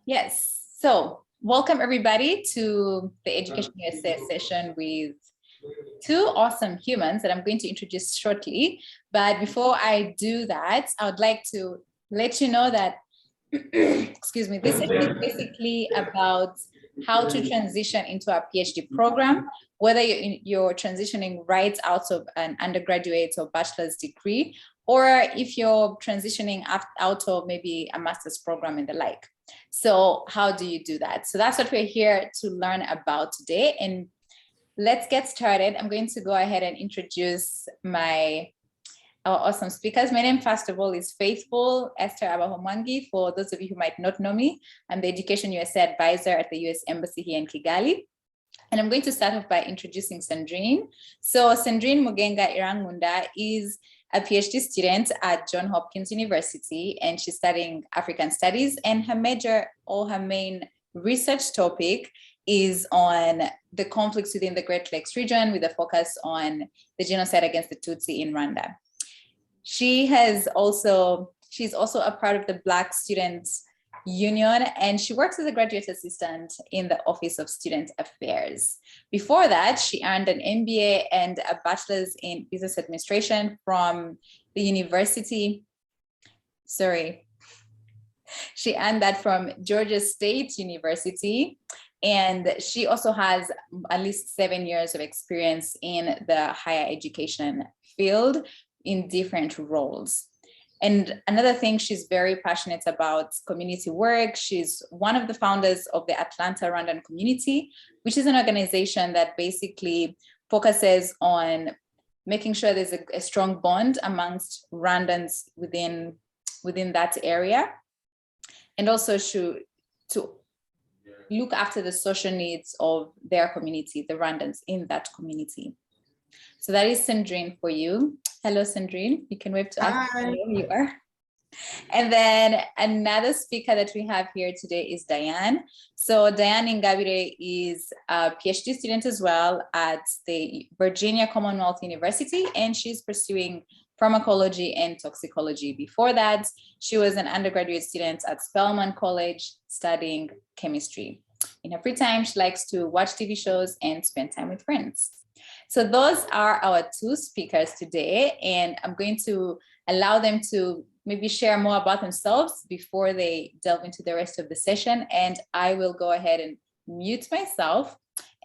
Yes, so welcome everybody to the Education USA session with two awesome humans that I'm going to introduce shortly. But before I do that, I would like to let you know that, excuse me, this session is basically about how to transition into a PhD program, whether you're transitioning right out of an undergraduate or bachelor's degree, or if you're transitioning out of maybe a master's program and the like. So how do you do that? So that's what we're here to learn about today. And let's get started. I'm going to go ahead and introduce our awesome speakers. My name, first of all, is Faithful Esther Abaho Mwangi. For those of you who might not know me, I'm the Education USA advisor at the US Embassy here in Kigali. And I'm going to start off by introducing Sandrine. So Sandrine Mugenga Irankunda is a PhD student at Johns Hopkins University, and she's studying African Studies, and her major or her main research topic is on the conflicts within the Great Lakes region with a focus on the genocide against the Tutsi in Rwanda. She's also a part of the Black Students Union, and she works as a graduate assistant in the Office of Student Affairs. Before that, she earned an MBA and a bachelor's in business administration from the university. She earned that from Georgia State University. And she also has at least 7 years of experience in the higher education field in different roles. And another thing, she's very passionate about community work. She's one of the founders of the Atlanta Rwandan Community, which is an organization that basically focuses on making sure there's a strong bond amongst Rwandans within that area. And also to look after the social needs of their community, the Rwandans in that community. So that is Sandrine for you. Hello, Sandrine. You can wave to us. Hi. You are. And then another speaker that we have here today is Diane. So Diane Ingabire is a PhD student as well at the Virginia Commonwealth University, and she's pursuing pharmacology and toxicology. Before that, she was an undergraduate student at Spelman College studying chemistry. In her free time, she likes to watch TV shows and spend time with friends. So those are our two speakers today, and I'm going to allow them to maybe share more about themselves before they delve into the rest of the session, and I will go ahead and mute myself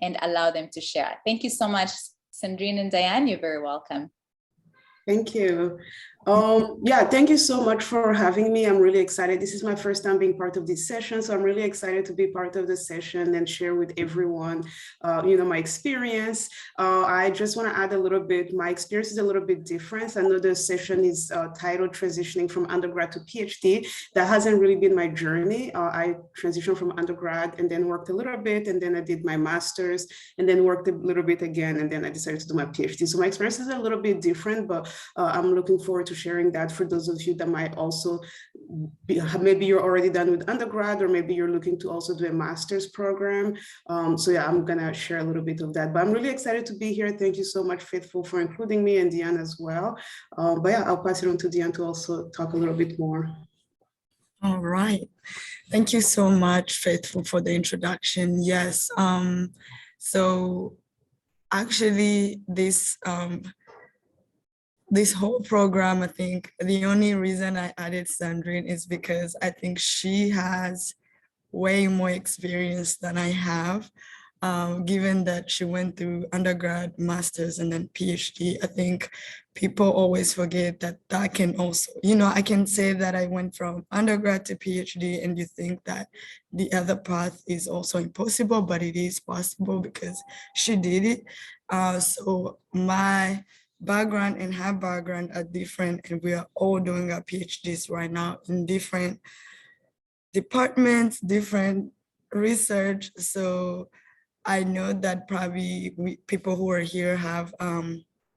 and allow them to share. Thank you so much, Sandrine and Diane. You're very welcome. Thank you. Yeah, thank you so much for having me. I'm really excited. This is my first time being part of this session, so I'm really excited to be part of the session and share with everyone, my experience. I just want to add a little bit. My experience is a little bit different. I know the session is titled Transitioning from Undergrad to PhD. That hasn't really been my journey. I transitioned from undergrad and then worked a little bit, and then I did my master's, and then worked a little bit again, and then I decided to do my PhD. So my experience is a little bit different, but I'm looking forward to sharing that for those of you that might also be, maybe you're already done with undergrad, or maybe you're looking to also do a master's program. So yeah, I'm gonna share a little bit of that, but I'm really excited to be here. Thank you so much, Faithful, for including me, and Diane as well. But yeah, I'll pass it on to Diane to also talk a little bit more. All right. Thank you so much, Faithful, for the introduction. Yes. So actually this whole program, I think the only reason I added Sandrine is because I think she has way more experience than I have, given that she went through undergrad, master's, and then PhD. I think people always forget that that can also, I can say that I went from undergrad to PhD, and you think that the other path is also impossible, but it is possible because she did it. So my background and her background are different, and we are all doing our PhDs right now in different departments, different research. So I know that probably people who are here have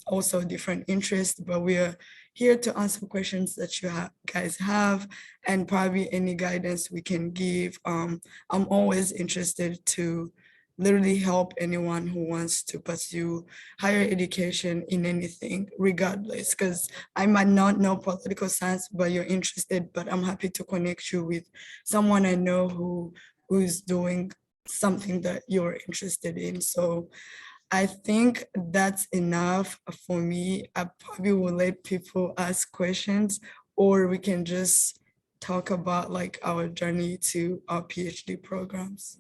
also different interests, but we are here to answer questions that you guys have, and probably any guidance we can give. I'm always interested to literally help anyone who wants to pursue higher education in anything, regardless, because I might not know political science, but you're interested, but I'm happy to connect you with someone I know who's doing something that you're interested in. So I think that's enough for me. I probably will let people ask questions, or we can just talk about like our journey to our PhD programs.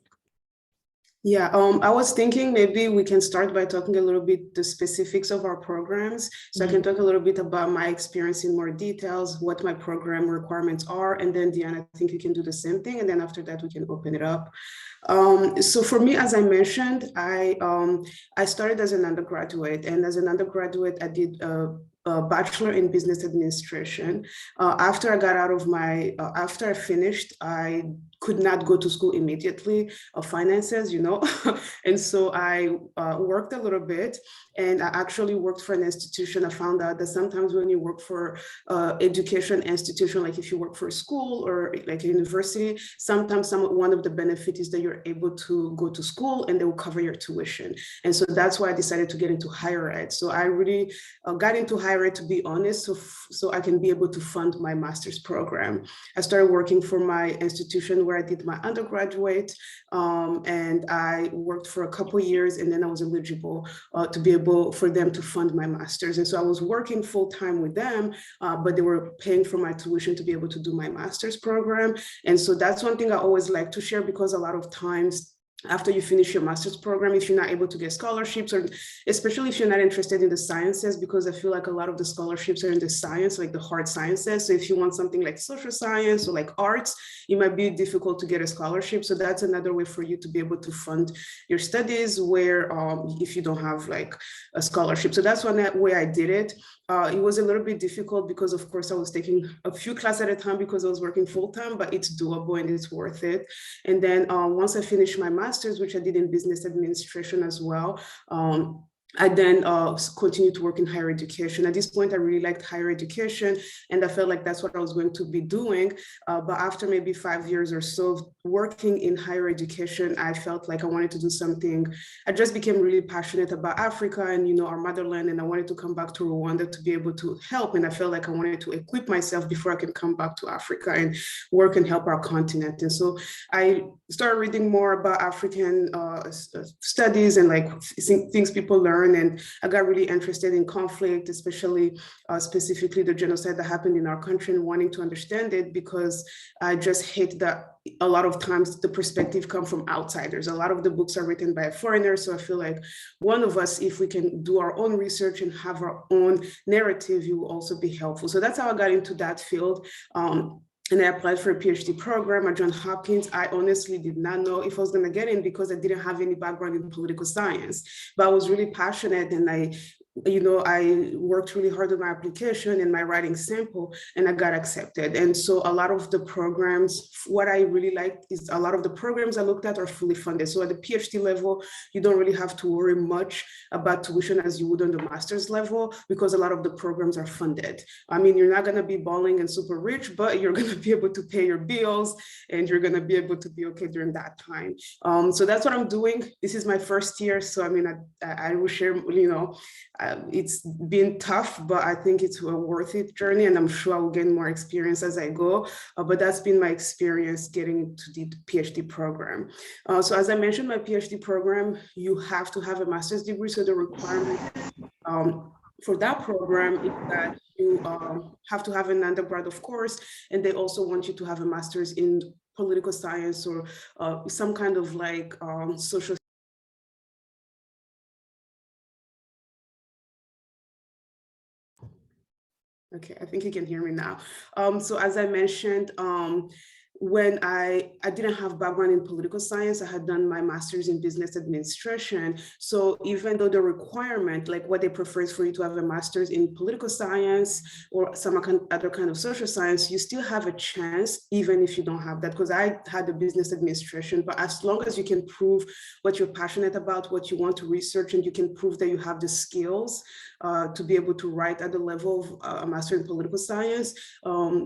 Yeah, I was thinking maybe we can start by talking a little bit the specifics of our programs. So I can talk a little bit about my experience in more details, what my program requirements are, and then Diane, I think you can do the same thing. And then after that, we can open it up. So for me, as I mentioned, I started as an undergraduate, and as an undergraduate, I did a bachelor in business administration. After I got out of my, after I finished, I could not go to school immediately, finances, you know, and so I worked a little bit, and I actually worked for an institution. I found out that sometimes when you work for education institution, like if you work for a school or like a university, sometimes one of the benefits is that you're able to go to school and they will cover your tuition. And so that's why I decided to get into higher ed. So I really got into higher ed, to be honest, so I can be able to fund my master's program. I started working for my institution where I did my undergraduate, and I worked for a couple of years, and then I was eligible to be able for them to fund my master's. And so I was working full time with them, but they were paying for my tuition to be able to do my master's program. And so that's one thing I always like to share, because a lot of times after you finish your master's program, if you're not able to get scholarships, or especially if you're not interested in the sciences, because I feel like a lot of the scholarships are in the science, like the hard sciences. So if you want something like social science or like arts, it might be difficult to get a scholarship. So that's another way for you to be able to fund your studies, where if you don't have like a scholarship. So that's one way I did it. It was a little bit difficult because, of course, I was taking a few classes at a time because I was working full time, but it's doable and it's worth it. And then once I finished my master's, which I did in business administration as well, I then continued to work in higher education. At this point, I really liked higher education, and I felt like that's what I was going to be doing. But after maybe 5 years or so working in higher education, I felt like I wanted to do something. I just became really passionate about Africa and, you know, our motherland, and I wanted to come back to Rwanda to be able to help. And I felt like I wanted to equip myself before I can come back to Africa and work and help our continent. And so I started reading more about African studies and like things people learn. And I got really interested in conflict, especially specifically the genocide that happened in our country, and wanting to understand it, because I just hate that a lot of times the perspective comes from outsiders. A lot of the books are written by a foreigner. So I feel like one of us, if we can do our own research and have our own narrative, it will also be helpful. So that's how I got into that field. And I applied for a PhD program at Johns Hopkins. I honestly did not know if I was going to get in, because I didn't have any background in political science, but I was really passionate, and I worked really hard on my application and my writing sample, and I got accepted. And so a lot of the programs, what I really liked is a lot of the programs I looked at are fully funded. So at the PhD level, you don't really have to worry much about tuition as you would on the master's level, because a lot of the programs are funded. I mean, you're not going to be balling and super rich, but you're going to be able to pay your bills, and you're going to be able to be okay during that time. So that's what I'm doing. This is my first year. So I mean, I will share, you know, it's been tough, but I think it's a worth it journey, and I'm sure I will gain more experience as I go. But that's been my experience getting to the PhD program. So as I mentioned, my PhD program, you have to have a master's degree. So the requirement for that program is that you have to have an undergrad, of course, and they also want you to have a master's in political science or some kind of like social. Okay, I think you can hear me now. So as I mentioned, when I didn't have background in political science, I had done my master's in business administration. So even though the requirement, like what they prefer is for you to have a master's in political science or some other kind of social science, you still have a chance, even if you don't have that, because I had the business administration. But as long as you can prove what you're passionate about, what you want to research, and you can prove that you have the skills, to be able to write at the level of a master in political science,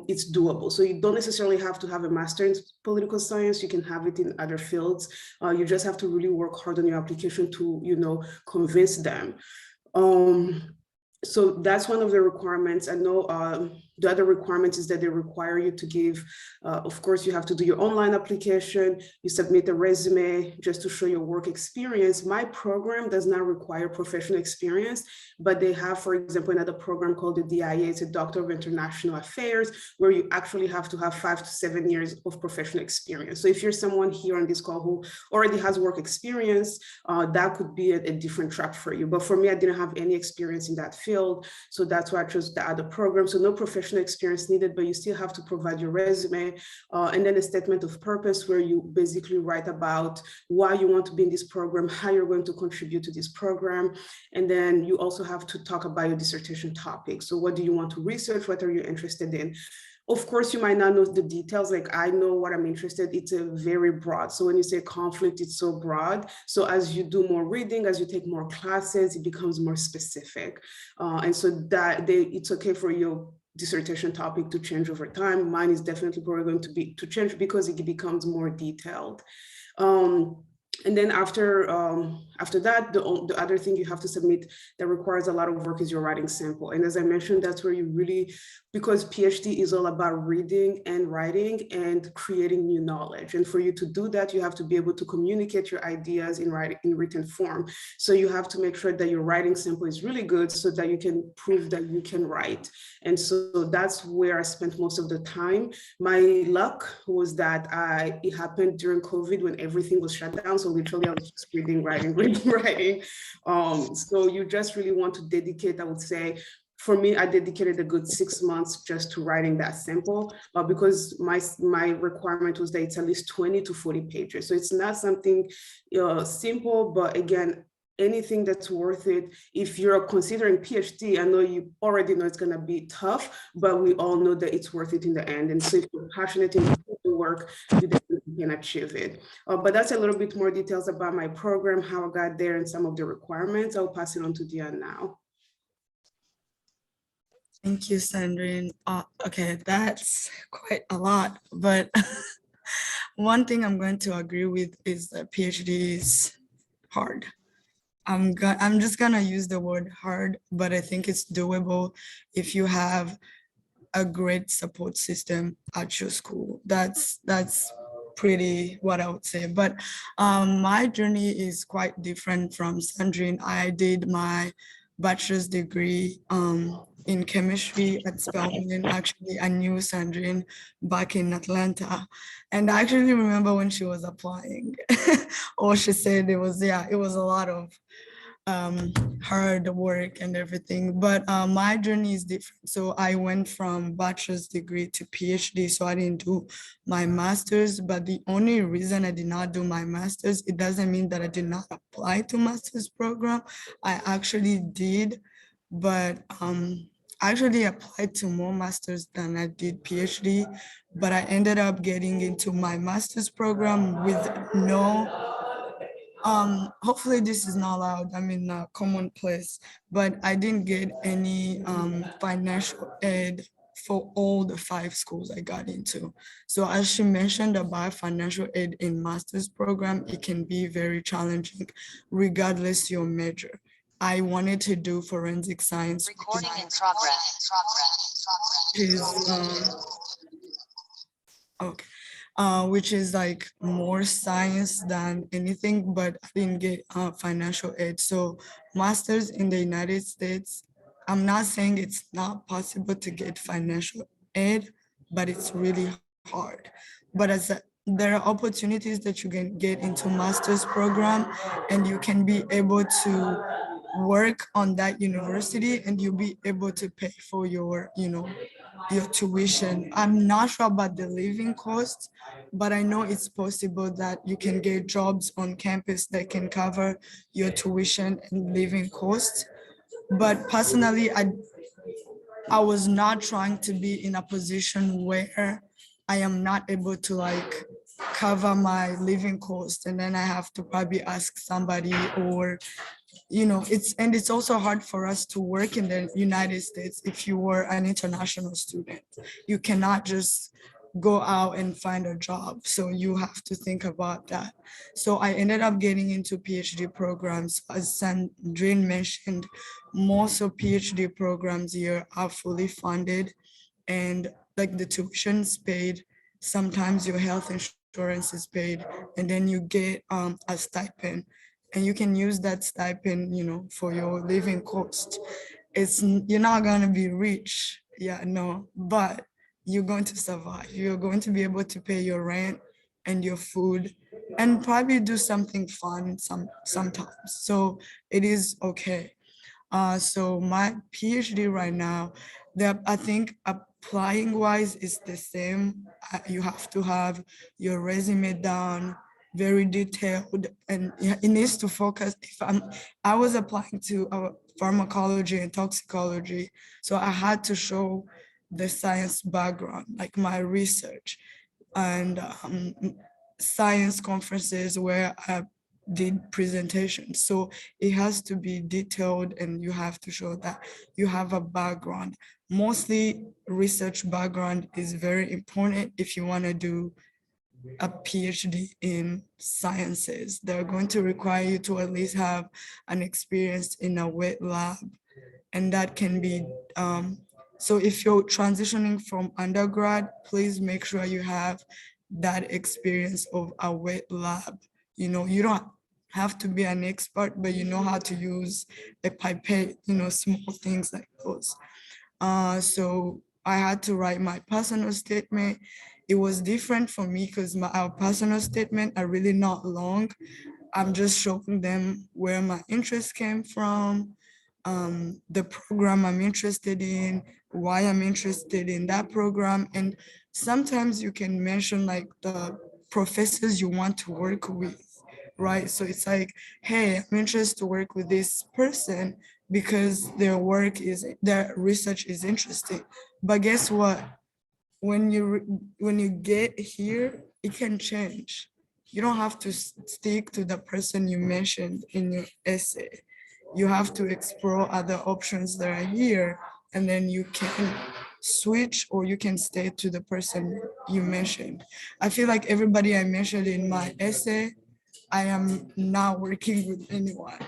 it's doable. So you don't necessarily have to have a master in political science. You can have it in other fields. You just have to really work hard on your application to, you know, convince them. So that's one of the requirements. I know the other requirement is that they require you to give, of course, you have to do your online application, you submit a resume just to show your work experience. My program does not require professional experience, but they have, for example, another program called the DIA, it's a Doctor of International Affairs, where you actually have to have 5 to 7 years of professional experience. So if you're someone here on this call who already has work experience, that could be a different track for you. But for me, I didn't have any experience in that field. So that's why I chose the other program. So no professional experience needed, but you still have to provide your resume and then a statement of purpose where you basically write about why you want to be in this program, how you're going to contribute to this program. And then you also have to talk about your dissertation topic. So what do you want to research? What are you interested in? Of course, you might not know the details. Like I know what I'm interested in. It's a very broad. So when you say conflict, it's so broad. So as you do more reading, as you take more classes, it becomes more specific. And so that it's okay for your dissertation topic to change over time. Mine is definitely probably going to change because it becomes more detailed. And then after that, the other thing you have to submit that requires a lot of work is your writing sample. And as I mentioned, that's where you really, because PhD is all about reading and writing and creating new knowledge. And for you to do that, you have to be able to communicate your ideas in written form. So you have to make sure that your writing sample is really good so that you can prove that you can write. And so that's where I spent most of the time. My luck was that it happened during COVID when everything was shut down. So literally I was just reading, writing. So you just really want to dedicate, I would say, for me, I dedicated a good 6 months just to writing that sample because my requirement was that it's at least 20 to 40 pages. So it's not something simple, but again, anything that's worth it. If you're considering PhD, I know you already know it's going to be tough, but we all know that it's worth it in the end. And so if you're passionate in the work, you definitely can achieve it. But that's a little bit more details about my program, how I got there, and some of the requirements. I'll pass it on to Diane now. Thank you, Sandrine. Okay, that's quite a lot, but one thing I'm going to agree with is that PhD is hard. I'm just gonna use the word hard, but I think it's doable if you have a great support system at your school. That's pretty what I would say. But my journey is quite different from Sandrine. I did my bachelor's degree in chemistry at Spelman. Actually, I knew Sandrine back in Atlanta. And I actually remember when she was applying, or she said it was a lot of hard work and everything, but my journey is different. So I went from bachelor's degree to PhD, so I didn't do my master's. But the only reason I did not do my master's, it doesn't mean that I did not apply to master's program. I actually did, but I actually applied to more masters than I did PhD, but I ended up getting into my master's program with no hopefully this is not loud, I'm in a common place, but I didn't get any financial aid for all the 5 schools I got into. So as she mentioned about financial aid in master's program, it can be very challenging regardless your major. I wanted to do forensic science. Recording in progress. Which is like more science than anything, but I didn't get financial aid. So masters in the United States, I'm not saying it's not possible to get financial aid, but it's really hard. But there are opportunities that you can get into master's program, and you can be able to work on that university, and you'll be able to pay for your tuition. I'm not sure about the living costs, but I know it's possible that you can get jobs on campus that can cover your tuition and living costs. But personally, I was not trying to be in a position where I am not able to like cover my living costs, and then I have to probably ask somebody or you know, it's also hard for us to work in the United States if you were an international student. You cannot just go out and find a job. So you have to think about that. So I ended up getting into PhD programs. As Sandrine mentioned, most of PhD programs here are fully funded, and like the tuition's paid. Sometimes your health insurance is paid, and then you get a stipend, and you can use that stipend, you know, for your living cost. You're not gonna be rich, yeah, no, but you're going to survive. You're going to be able to pay your rent and your food, and probably do something fun sometimes. So it is okay. So my PhD right now, I think applying wise is the same. You have to have your resume down, very detailed, and it needs to focus. I was applying to pharmacology and toxicology, so I had to show the science background, like my research, and science conferences where I did presentations. So it has to be detailed, and you have to show that you have a background. Mostly research background is very important if you want to do a PhD in sciences. They're going to require you to at least have an experience in a wet lab, and that can be so if you're transitioning from undergrad, please make sure you have that experience of a wet lab. You know, you don't have to be an expert, but you know how to use a pipette, you know, small things like those. So I had to write my personal statement. It was different for me because our personal statement are really not long. I'm just showing them where my interest came from, the program I'm interested in, why I'm interested in that program. And sometimes you can mention like the professors you want to work with, right? So it's like, hey, I'm interested to work with this person because their research is interesting. But guess what? When you get here, it can change. You don't have to stick to the person you mentioned in your essay. You have to explore other options that are here, and then you can switch, or you can stay to the person you mentioned. I feel like everybody I mentioned in my essay, I am not working with anyone,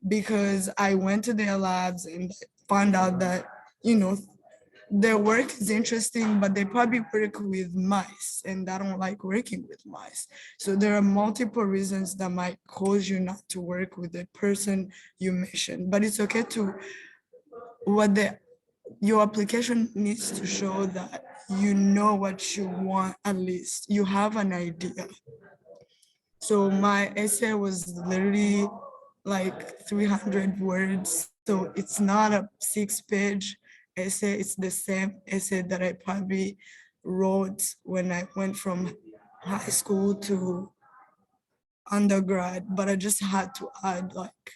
because I went to their labs and found out that, you know, their work is interesting, but they probably work with mice, and I don't like working with mice. So there are multiple reasons that might cause you not to work with the person you mentioned, but it's okay to, your application needs to show that you know what you want, at least you have an idea. So my essay was literally like 300 words. So it's not a 6-page essay. It's the same essay that I probably wrote when I went from high school to undergrad, but I just had to add like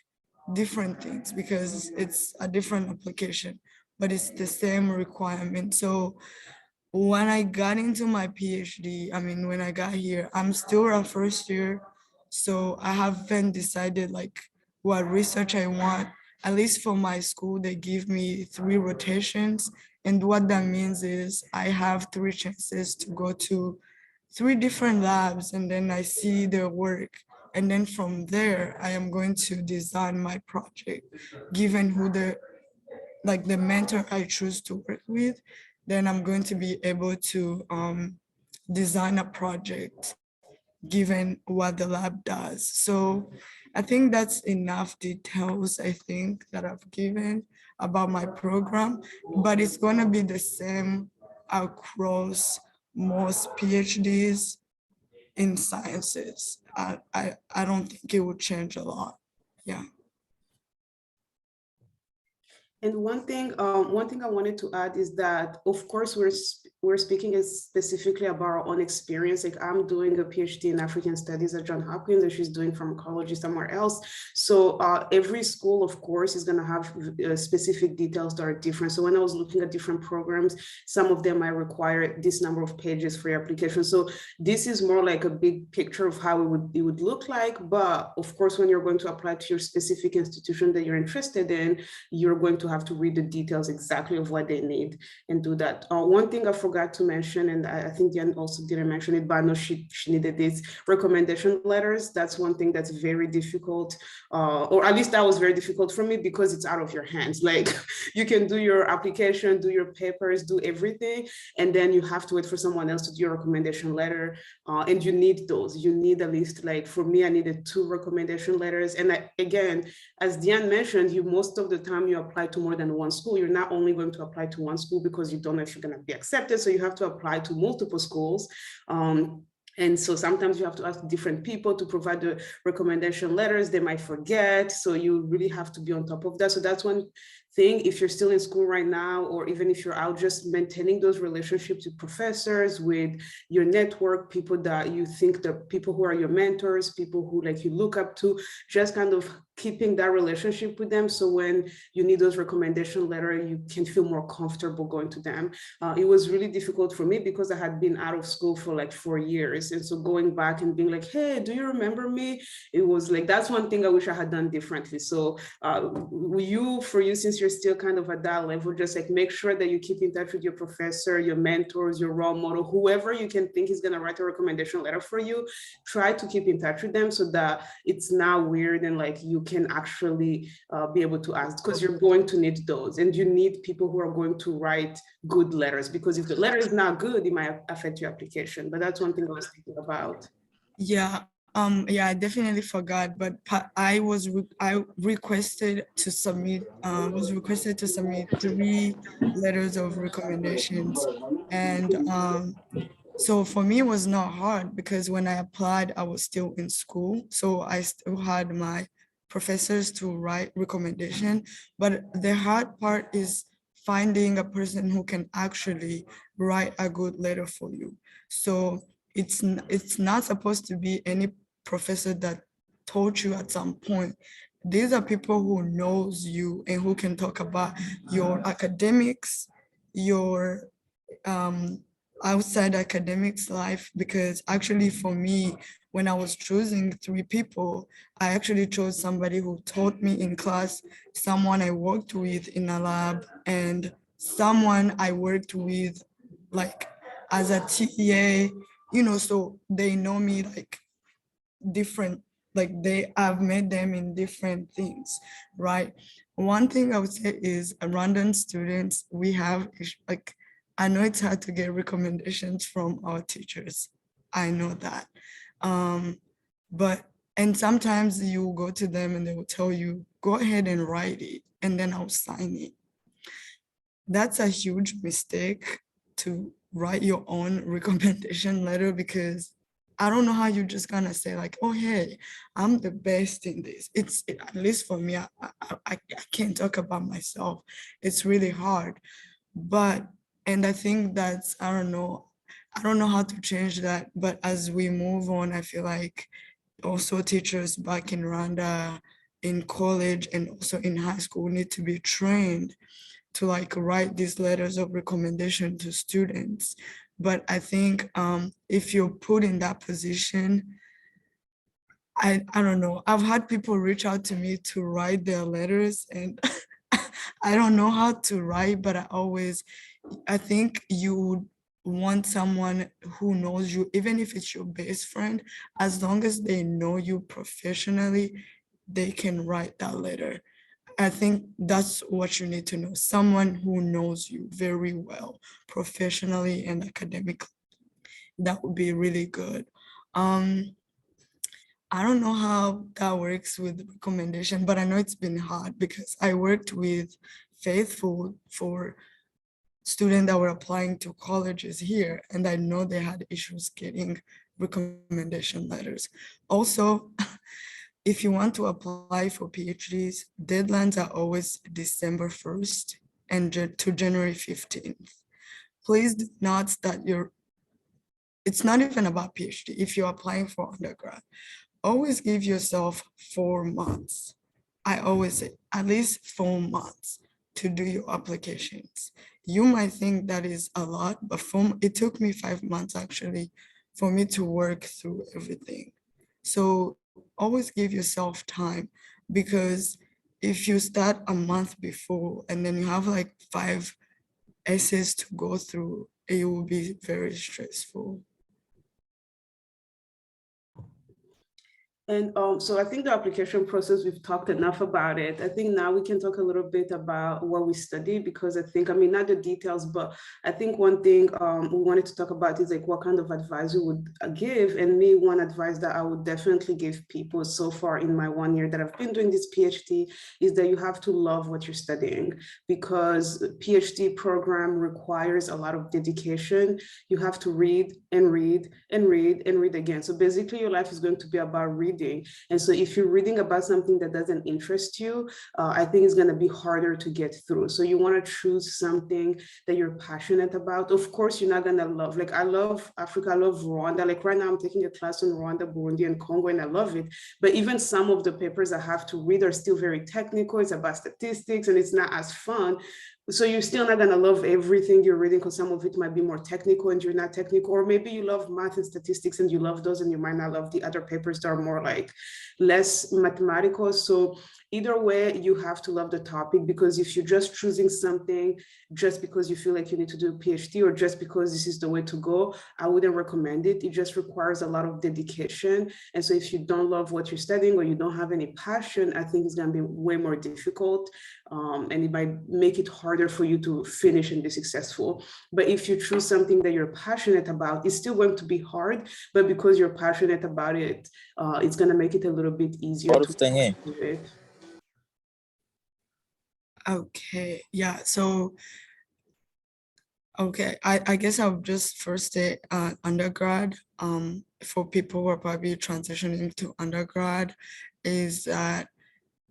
different things because it's a different application, but it's the same requirement. So when I got into my PhD, I mean, when I got here, I'm still a first year. So I haven't decided like what research I want. At least for my school, they give me 3 rotations. And what that means is I have 3 chances to go to 3 different labs, and then I see their work. And then from there, I am going to design my project, given who the mentor I choose to work with. Then I'm going to be able to design a project given what the lab does. So I think that's enough details, I think, that I've given about my program, but it's going to be the same across most PhDs in sciences. I don't think it will change a lot. Yeah. And one thing I wanted to add is that, of course, we're speaking specifically about our own experience. Like I'm doing a PhD in African Studies at Johns Hopkins, and she's doing pharmacology somewhere else. So every school, of course, is going to have specific details that are different. So when I was looking at different programs, some of them might require this number of pages for your application. So this is more like a big picture of how it would look like. But of course, when you're going to apply to your specific institution that you're interested in, you're going to have to read the details exactly of what they need and do that. One thing I forgot to mention, and I think Diane also didn't mention it, but I know she needed this, recommendation letters. That's one thing that's very difficult, or at least that was very difficult for me because it's out of your hands. Like you can do your application, do your papers, do everything, and then you have to wait for someone else to do your recommendation letter, and you need those. You need at least, like for me, I needed 2 recommendation letters. And again, as Diane mentioned, most of the time you apply to more than one school. You're not only going to apply to one school because you don't know if you're going to be accepted, so you have to apply to multiple schools. And so sometimes you have to ask different people to provide the recommendation letters. They might forget, so you really have to be on top of that. So that's one thing. If you're still in school right now, or even if you're out, just maintaining those relationships with professors, with your network, people that you think, the people who are your mentors, people who like you look up to, just kind of keeping that relationship with them. So when you need those recommendation letters, you can feel more comfortable going to them. It was really difficult for me because I had been out of school for like 4 years. And so going back and being like, hey, do you remember me? It was like, that's one thing I wish I had done differently. So for you, since you're still kind of at that level, just like make sure that you keep in touch with your professor, your mentors, your role model, whoever you can think is gonna write a recommendation letter for you. Try to keep in touch with them so that it's not weird and like you can actually be able to ask, because you're going to need those, and you need people who are going to write good letters, because if the letter is not good, it might affect your application. But that's one thing I was thinking about. Yeah, I definitely forgot, but I requested to submit 3 letters of recommendations, and so for me it was not hard because when I applied, I was still in school, so I still had my professors to write recommendation. But the hard part is finding a person who can actually write a good letter for you. So it's not supposed to be any professor that taught you at some point. These are people who knows you and who can talk about your academics, your outside academics life, because actually for me, when I was choosing 3 people, I actually chose somebody who taught me in class, someone I worked with in a lab, and someone I worked with like as a TA, so they know me like different, like I've met them in different things, right? One thing I would say is Rwandan students, we have like, I know it's hard to get recommendations from our teachers. I know that. And sometimes you go to them and they will tell you, go ahead and write it, and then I'll sign it. That's a huge mistake, to write your own recommendation letter, because I don't know how you're just gonna say like, oh, hey, I'm the best in this. At least for me, I can't talk about myself. It's really hard. And I think that's, I don't know how to change that. But as we move on, I feel like also teachers back in Rwanda, in college and also in high school, need to be trained to like write these letters of recommendation to students. But I think if you're put in that position, I don't know. I've had people reach out to me to write their letters, and I don't know how to write, but I think you would want someone who knows you, even if it's your best friend, as long as they know you professionally, they can write that letter. I think that's what you need to know, someone who knows you very well, professionally and academically. That would be really good. I don't know how that works with recommendation, but I know it's been hard because I worked with Faithful for students that were applying to colleges here, and I know they had issues getting recommendation letters. Also, if you want to apply for PhDs, deadlines are always December 1st and to January 15th. please do not start it's not even about PhD. If you're applying for undergrad, always give yourself 4 months. I always say at least 4 months to do your applications. You might think that is a lot, but it took me 5 months actually for me to work through everything. So always give yourself time, because if you start a month before and then you have like 5 essays to go through, it will be very stressful. And so I think the application process, we've talked enough about it. I think now we can talk a little bit about what we study, because I think, I mean, not the details, but I think one thing we wanted to talk about is like what kind of advice we would give. And me, one advice that I would definitely give people so far in my 1 year that I've been doing this PhD is that you have to love what you're studying, because PhD program requires a lot of dedication. You have to read and read and read and read again. So basically your life is going to be about reading. And so if you're reading about something that doesn't interest you, I think it's going to be harder to get through. So you want to choose something that you're passionate about. Of course, you're not going to love, like I love Africa, I love Rwanda. Like right now I'm taking a class on Rwanda, Burundi, and Congo, and I love it. But even some of the papers I have to read are still very technical. It's about statistics and it's not as fun. So you're still not going to love everything you're reading, because some of it might be more technical and you're not technical, or maybe you love math and statistics and you love those and you might not love the other papers that are more like less mathematical. So either way, you have to love the topic, because if you're just choosing something just because you feel like you need to do a PhD or just because this is the way to go, I wouldn't recommend it. It just requires a lot of dedication. And so if you don't love what you're studying or you don't have any passion, I think it's going to be way more difficult. And it might make it harder for you to finish and be successful. But if you choose something that you're passionate about, it's still going to be hard, but because you're passionate about it, it's going to make it a little bit easier to do it. Okay, yeah, so, okay, I guess I'll just first say undergrad, for people who are probably transitioning to undergrad, is that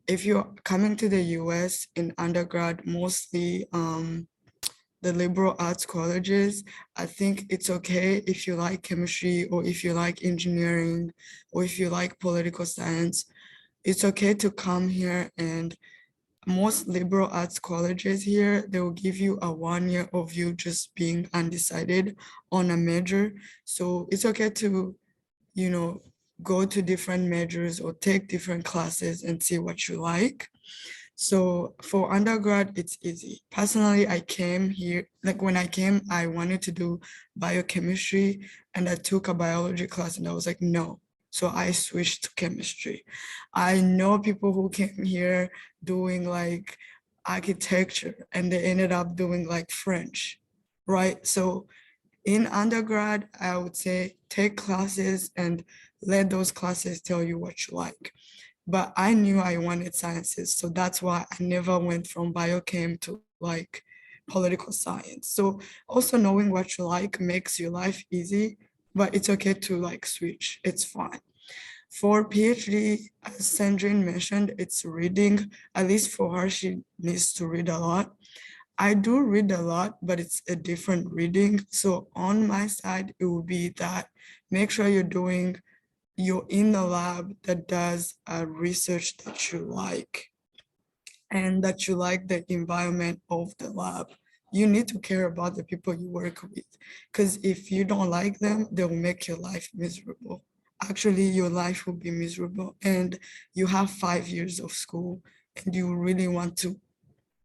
if you're coming to the US in undergrad, mostly the liberal arts colleges, I think it's okay if you like chemistry or if you like engineering or if you like political science. It's okay to come here, and most liberal arts colleges here, they will give you a 1 year of you just being undecided on a major. So it's okay to, you know, go to different majors or take different classes and see what you like. So for undergrad, it's easy. Personally, I came here, like when I came, I wanted to do biochemistry and I took a biology class and I was like, no. So I switched to chemistry. I know people who came here doing like architecture and they ended up doing like French, right? So in undergrad, I would say take classes and let those classes tell you what you like. But I knew I wanted sciences, so that's why I never went from biochem to like political science. So also knowing what you like makes your life easy, but it's okay to like switch, it's fine. For PhD, as Sandrine mentioned, it's reading. At least for her, she needs to read a lot. I do read a lot, but it's a different reading. So on my side, it will be that make sure you're in the lab that does research that you like and that you like the environment of the lab. You need to care about the people you work with, because if you don't like them, they'll make your life miserable. Actually, your life will be miserable, and you have 5 years of school and you really want to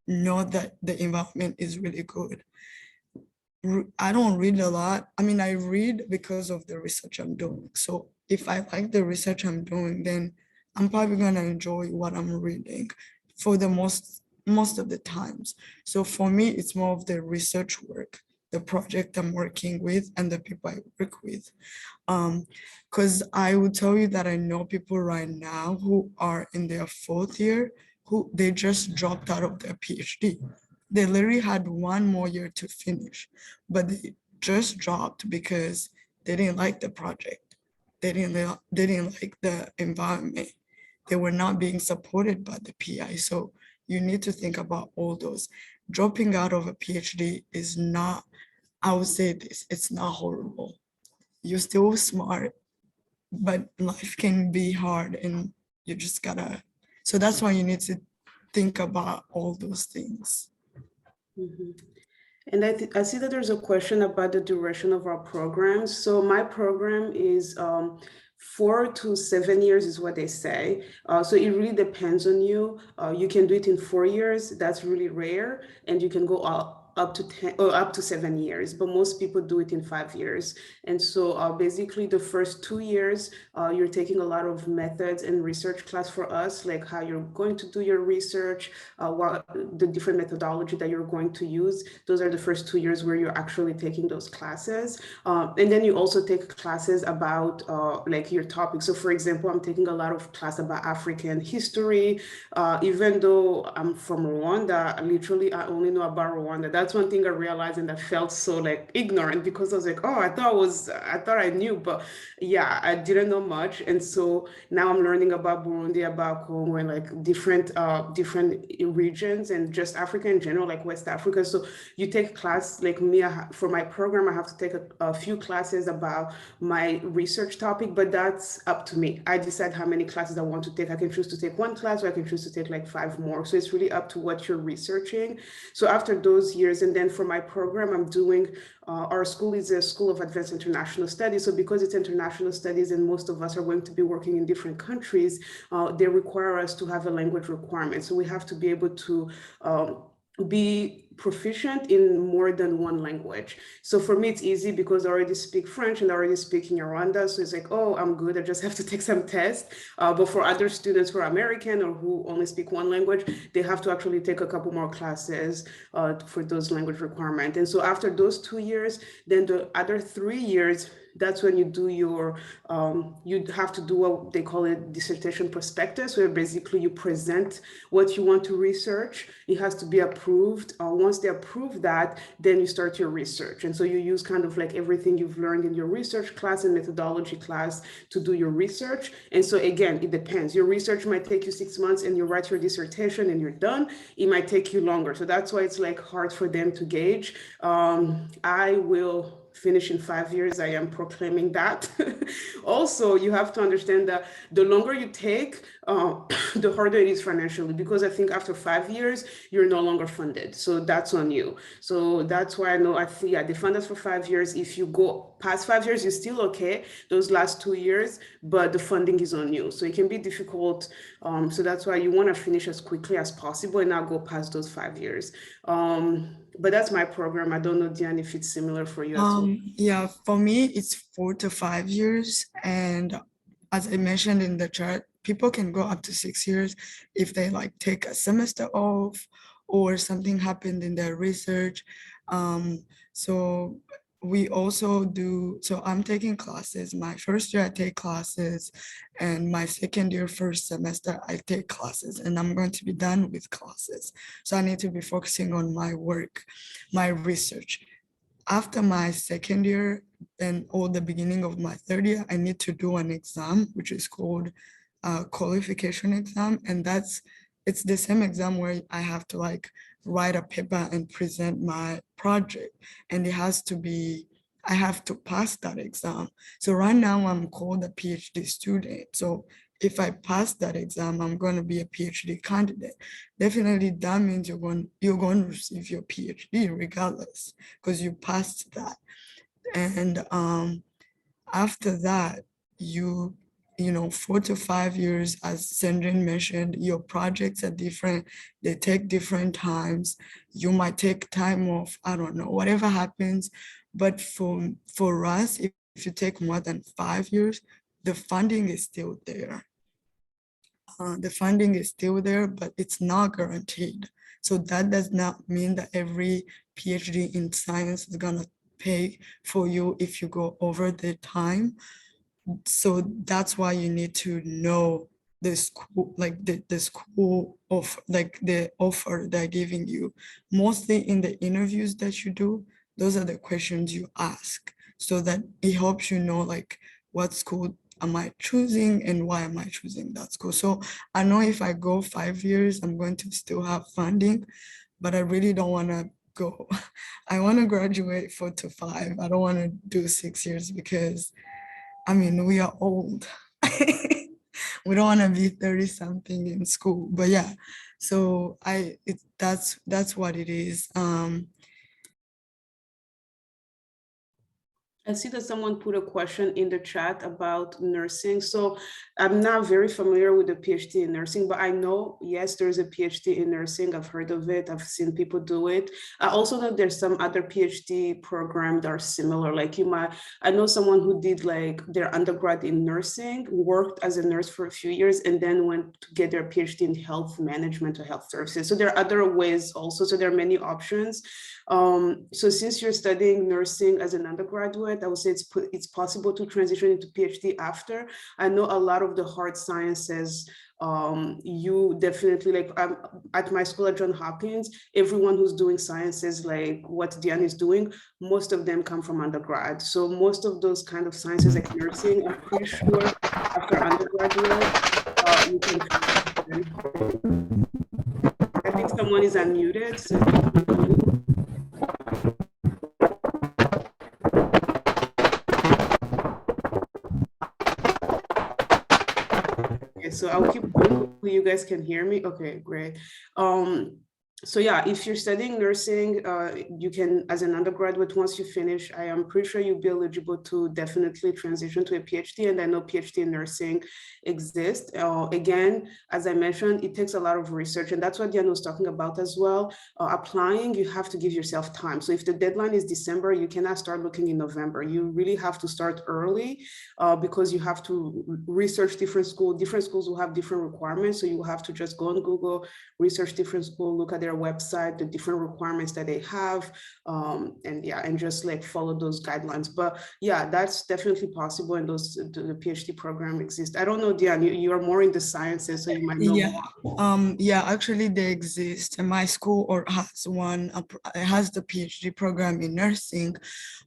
know that the environment is really good. I don't read a lot. I mean, I read because of the research I'm doing. So if I like the research I'm doing, then I'm probably gonna enjoy what I'm reading for the most of the times. So for me, it's more of the research work, the project I'm working with and the people I work with. Because I would tell you that I know people right now who are in their 4th year, who they just dropped out of their PhD. They literally had 1 more year to finish, but they just dropped because they didn't like the project. They didn't like the environment. They were not being supported by the PI. So you need to think about all those. Dropping out of a PhD is not I would say this, it's not horrible. You're still smart, but life can be hard and you just gotta, so that's why you need to think about all those things. Mhm. And I see that there's a question about the duration of our programs. So my program is 4 to 7 years is what they say. So it really depends on you. You can do it in 4 years. That's really rare. And you can go up to 10 or up to 7 years, but most people do it in 5 years. And so basically the first 2 years, you're taking a lot of methods and research class for us, like how you're going to do your research, what the different methodology that you're going to use. Those are the first 2 years where you're actually taking those classes. And then you also take classes about like your topic. So for example, I'm taking a lot of class about African history. Even though I'm from Rwanda, literally I only know about Rwanda. That's one thing I realized, and I felt so like ignorant, because I was like, oh, I thought I knew, but yeah, I didn't know much. And so now I'm learning about Burundi, about Congo, and like different regions, and just Africa in general, like West Africa. So you take class, like me, for my program, I have to take a few classes about my research topic, but that's up to me. I decide how many classes I want to take. I can choose to take one class, or I can choose to take like 5 more. So it's really up to what you're researching. So after those years, and then for my program, I'm doing, our school is a school of advanced international studies. So because it's international studies and most of us are going to be working in different countries, they require us to have a language requirement. So we have to be able to be proficient in more than one language. So for me, it's easy because I already speak French and I already speak in Rwanda. So it's like, oh, I'm good. I just have to take some tests. But for other students who are American or who only speak one language, they have to actually take a couple more classes for those language requirements. And so after those 2 years, then the other 3 years, that's when you do your, you have to do what they call it dissertation prospectus, where basically you present what you want to research. It has to be approved. Once they approve that, then you start your research. And so you use kind of like everything you've learned in your research class and methodology class to do your research. And so again, it depends. Your research might take you 6 months and you write your dissertation and you're done. It might take you longer. So that's why it's like hard for them to gauge. I will finish in 5 years. I am proclaiming that. Also, you have to understand that the longer you take, the harder it is financially, because I think after 5 years, you're no longer funded. So that's on you. So that's why I know, I think, yeah, they fund us for 5 years. If you go past 5 years, you're still okay, those last 2 years, but the funding is on you. So it can be difficult. So that's why you want to finish as quickly as possible and not go past those 5 years. But that's my program. I don't know, Diane, if it's similar for you as well. Yeah, for me, it's 4 to 5 years. And as I mentioned in the chart, people can go up to 6 years if they like take a semester off or something happened in their research. So we also do, so I'm taking classes. My first year I take classes, and my second year, first semester, I take classes, and I'm going to be done with classes. So I need to be focusing on my work, my research. After my second year and or the beginning of my third year, I need to do an exam, which is called qualification exam. And it's the same exam where I have to like write a paper and present my project. And it has to be, I have to pass that exam. So right now I'm called a PhD student. So if I pass that exam, I'm going to be a PhD candidate. Definitely that means you're going to receive your PhD regardless, because you passed that. And after that, you know, 4 to 5 years, as Sandrine mentioned, your projects are different. They take different times. You might take time off, I don't know, whatever happens. But for us, if you take more than 5 years, the funding is still there. The funding is still there, but it's not guaranteed. So that does not mean that every PhD in science is gonna pay for you if you go over the time. So that's why you need to know the school, like the school of like the offer they're giving you. Mostly in the interviews that you do, those are the questions you ask, so that it helps you know like what school am I choosing and why am I choosing that school. So I know if I go 5 years, I'm going to still have funding, but I really don't want to go. I want to graduate 4 to 5. I don't want to do 6 years because, I mean, we are old. We don't want to be 30 something in school, but yeah. So that's what it is. I see that someone put a question in the chat about nursing. So I'm not very familiar with the PhD in nursing, but I know, yes, there's a PhD in nursing. I've heard of it. I've seen people do it. I also know there's some other PhD programs that are similar. Like I know someone who did like their undergrad in nursing, worked as a nurse for a few years, and then went to get their PhD in health management or health services. So there are other ways also. So there are many options. So since you're studying nursing as an undergraduate, I would say it's possible to transition into PhD after. I know a lot of the hard sciences, you definitely, like at my school at Johns Hopkins, everyone who's doing sciences like what Diane is doing, most of them come from undergrad. So most of those kind of sciences like nursing, I'm pretty sure after undergraduate, you can transition. I think someone is unmuted. So so I'll keep going. Hopefully you guys can hear me. Okay, great. So yeah, if you're studying nursing, you can, as an undergraduate, once you finish, I am pretty sure you'll be eligible to definitely transition to a PhD, and I know PhD in nursing exists. Again, as I mentioned, it takes a lot of research, and that's what Diane was talking about as well. Applying, you have to give yourself time. So if the deadline is December, you cannot start looking in November. You really have to start early because you have to research different schools. Different schools will have different requirements, so you will have to just go on Google, research different schools, look at their website, the different requirements that they have, and just like follow those guidelines. But yeah, that's definitely possible, and the PhD program exists. I don't know, Diane, you are more in the sciences, so you might know more. Yeah, actually they exist, and my school has one, it has the PhD program in nursing.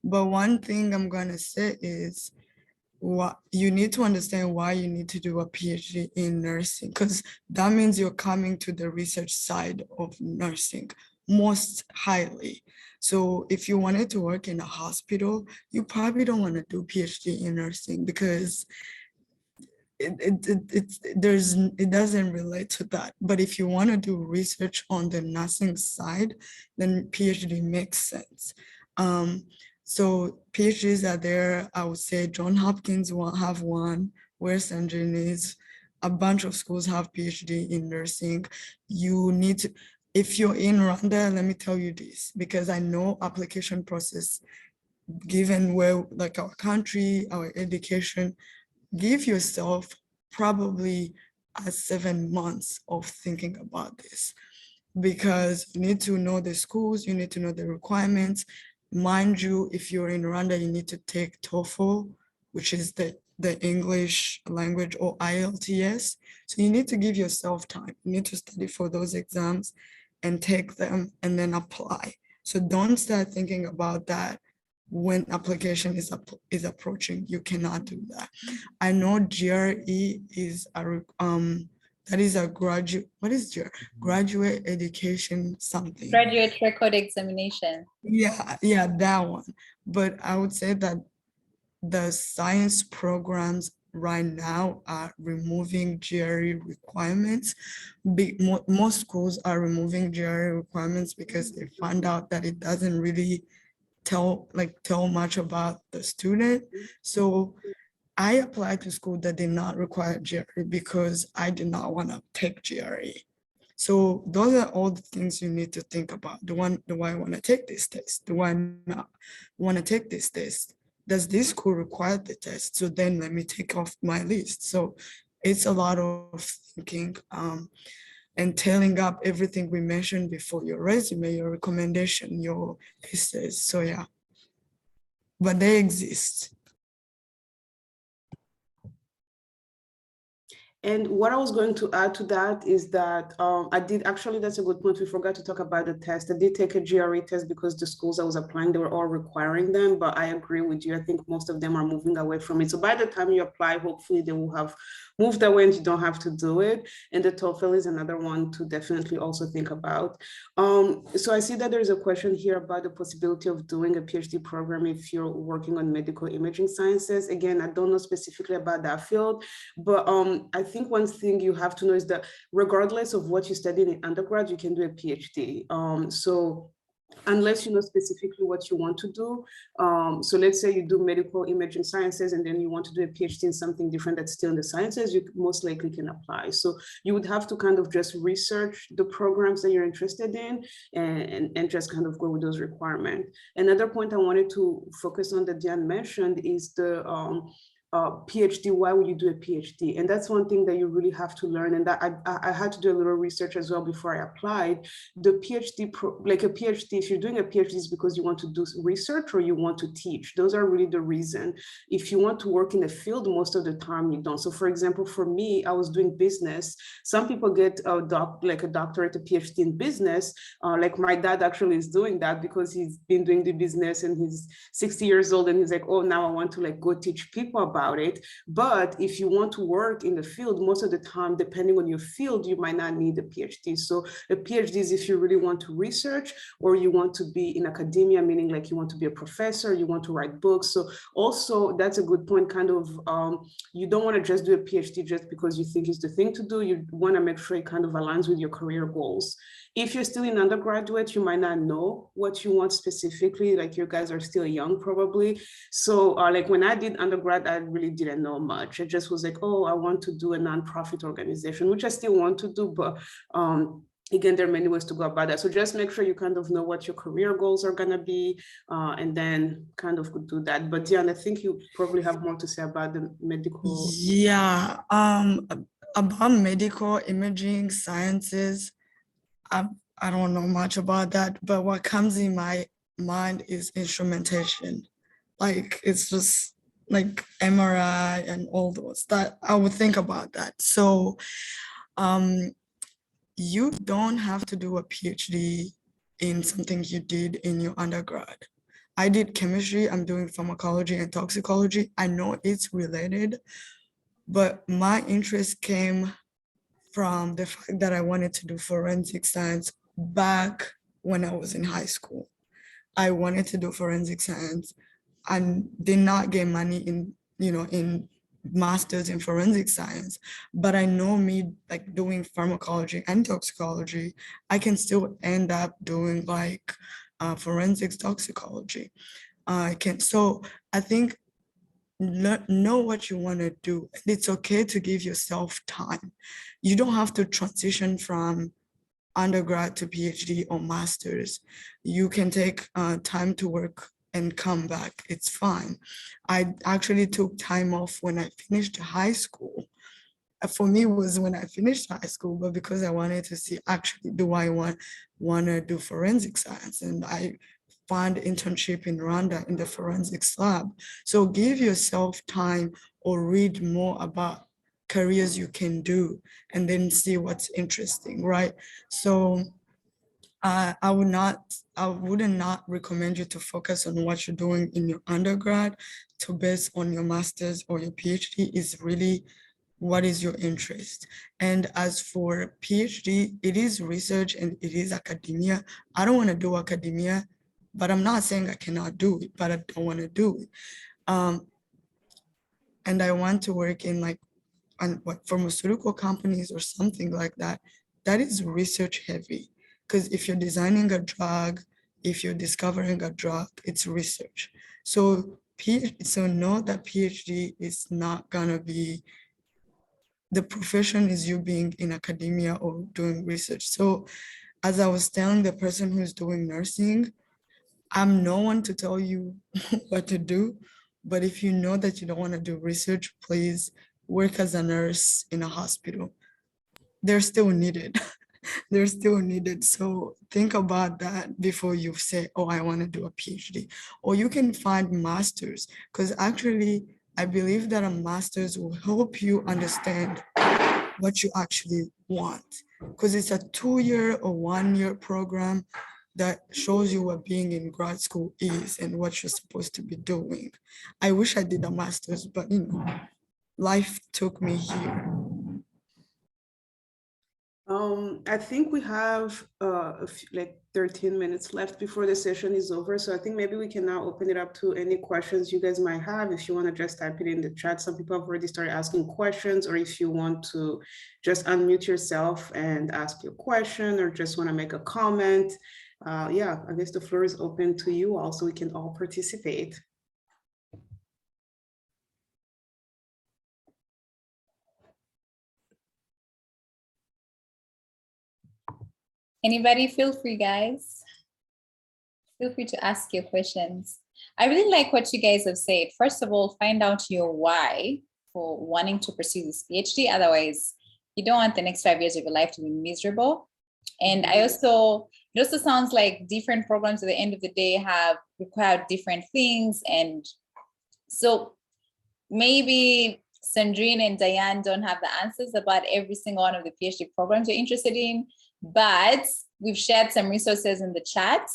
But one thing I'm gonna say is, what you need to understand why you need to do a PhD in nursing, because that means you're coming to the research side of nursing most highly. So if you wanted to work in a hospital, you probably don't want to do PhD in nursing because it doesn't relate to that. But if you want to do research on the nursing side, then PhD makes sense. So PhDs are there. I would say Johns Hopkins will have one, where Sandrine is. A bunch of schools have PhD in nursing. You need to, if you're in Rwanda, let me tell you this, because I know application process, given where like our country, our education, give yourself probably 7 months of thinking about this, because you need to know the schools, you need to know the requirements. Mind you, if you're in Rwanda, you need to take TOEFL, which is the English language, or IELTS. So you need to give yourself time. You need to study for those exams and take them and then apply. So don't start thinking about that when application is approaching. You cannot do that. I know GRE is that is a graduate, what is GRE? Graduate education something. Graduate record examination. Yeah, that one. But I would say that the science programs right now are removing GRE requirements. Most schools are removing GRE requirements because they found out that it doesn't really tell much about the student. So I applied to school that did not require GRE because I did not want to take GRE. So those are all the things you need to think about. Do I want to take this test? Do I not want to take this test? Does this school require the test? So then let me take off my list. So it's a lot of thinking and tailing up everything we mentioned before: your resume, your recommendation, your essays. So yeah, but they exist. And what I was going to add to that is that I did, actually, that's a good point. We forgot to talk about the test. I did take a GRE test because the schools I was applying, they were all requiring them, but I agree with you. I think most of them are moving away from it. So by the time you apply, hopefully they will have moved away and you don't have to do it. And the TOEFL is another one to definitely also think about. So I see that there's a question here about the possibility of doing a PhD program if you're working on medical imaging sciences. Again, I don't know specifically about that field, but I think one thing you have to know is that regardless of what you studied in undergrad, you can do a PhD. So unless you know specifically what you want to do. So let's say you do medical imaging sciences and then you want to do a PhD in something different that's still in the sciences, you most likely can apply. So you would have to kind of just research the programs that you're interested in and just kind of go with those requirements. Another point I wanted to focus on that Diane mentioned is the PhD. Why would you do a PhD? And that's one thing that you really have to learn. And that I had to do a little research as well before I applied. The PhD, like a PhD, if you're doing a PhD, is because you want to do research or you want to teach. Those are really the reason. If you want to work in a field, most of the time you don't. So for example, for me, I was doing business. Some people get a doctorate, a PhD in business. Like my dad actually is doing that because he's been doing the business and he's 60 years old and he's like, oh, now I want to like go teach people about it. But if you want to work in the field, most of the time, depending on your field, you might not need a PhD. So a PhD is if you really want to research or you want to be in academia, meaning like you want to be a professor, you want to write books. So also that's a good point, kind of, you don't want to just do a PhD just because you think it's the thing to do. You want to make sure it kind of aligns with your career goals. If you're still in undergraduate, you might not know what you want specifically, like you guys are still young probably. So like when I did undergrad, I really didn't know much. It just was like, oh, I want to do a nonprofit organization, which I still want to do, but again, there are many ways to go about that. So just make sure you kind of know what your career goals are gonna be, and then kind of do that. But Diane, I think you probably have more to say about the medical. Yeah, about medical imaging sciences, I don't know much about that, but what comes in my mind is instrumentation. Like it's just like MRI and all those that I would think about that. So you don't have to do a PhD in something you did in your undergrad. I did chemistry, I'm doing pharmacology and toxicology. I know it's related, but my interest came from the fact that I wanted to do forensic science back when I was in high school. I wanted to do forensic science and did not get money in, in masters in forensic science, but I know me like doing pharmacology and toxicology, I can still end up doing like forensics toxicology. So I think know what you want to do. It's okay to give yourself time. You don't have to transition from undergrad to PhD or master's. You can take time to work and come back. It's fine. I actually took time off when I finished high school. For me, it was when I finished high school, but because I wanted to see actually, do I want to do forensic science? And I found internship in Rwanda in the forensics lab. So give yourself time or read more about careers you can do and then see what's interesting, right? So I would not recommend you to focus on what you're doing in your undergrad to base on your master's or your PhD. Is really what is your interest. And as for PhD, it is research and it is academia. I don't want to do academia, but I'm not saying I cannot do it, but I don't want to do it. And I want to work in like pharmaceutical companies or something like that. That is research heavy. Because if you're designing a drug, if you're discovering a drug, it's research. So know that PhD is not gonna be, the profession is you being in academia or doing research. So as I was telling the person who's doing nursing, I'm no one to tell you what to do, but if you know that you don't want to do research, please work as a nurse in a hospital. They're still needed. They're still needed. So think about that before you say, oh, I want to do a PhD. Or you can find masters, because actually, I believe that a master's will help you understand what you actually want. Because it's a 2-year or 1-year program that shows you what being in grad school is and what you're supposed to be doing. I wish I did a master's, but life took me here. I think we have like 13 minutes left before the session is over. So I think maybe we can now open it up to any questions you guys might have. If you want to just type it in the chat, some people have already started asking questions, or if you want to just unmute yourself and ask your question, or just want to make a comment. Yeah, I guess the floor is open to you all, so we can all participate. Anybody, feel free, guys. Feel free to ask your questions. I really like what you guys have said. First of all, find out your why for wanting to pursue this PhD. Otherwise, you don't want the next 5 years of your life to be miserable. And it also sounds like different programs at the end of the day have required different things. And so maybe Sandrine and Diane don't have the answers about every single one of the PhD programs you're interested in, but we've shared some resources in the chat.